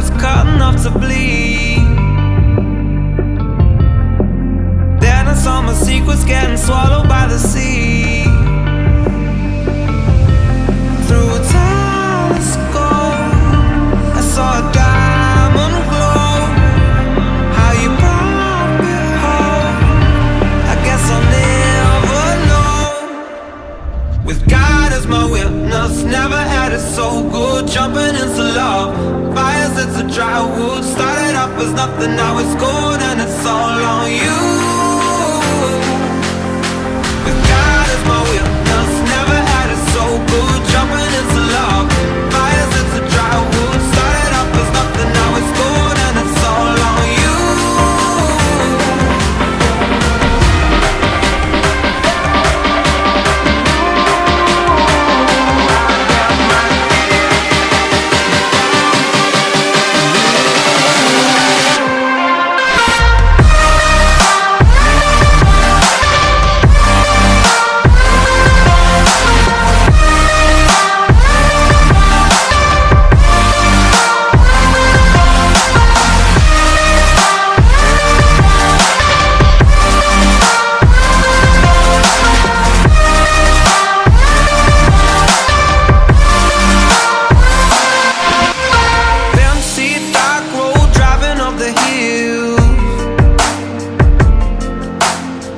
was cut enough to bleed. Then I saw my secrets getting swallowed by the sea. Through a telescope, I saw a diamond glow. How you brought me home, I guess I'll never know. With God as my witness, never had it so good. Jumping into love, fires that's a dry wood. Started off as nothing, now it's gold, and it's all on you. With God as my witness, never had it so good. Jumping into love, fires that's a dry wood. Started off as nothing, now it's gold, and it's all on you.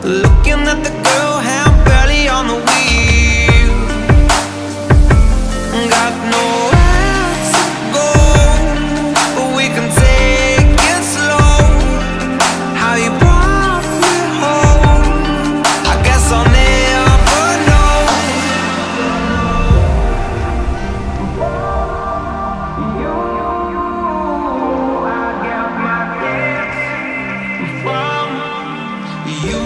Looking at the girl, hand barely on the wheel. Got nowhere to go, but we can take it slow. How you brought me home, I guess I'll never know. I got my gifts from you.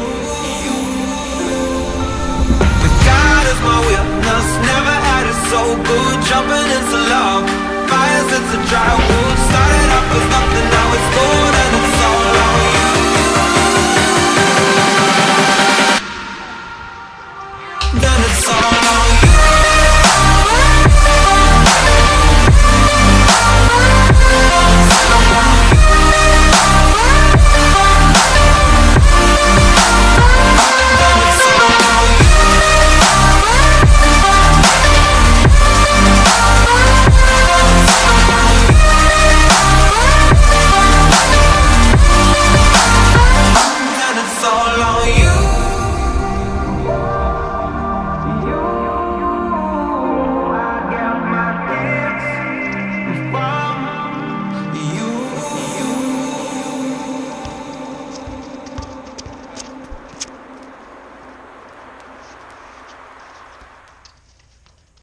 So good, jumping into love, fires that's a dry wood.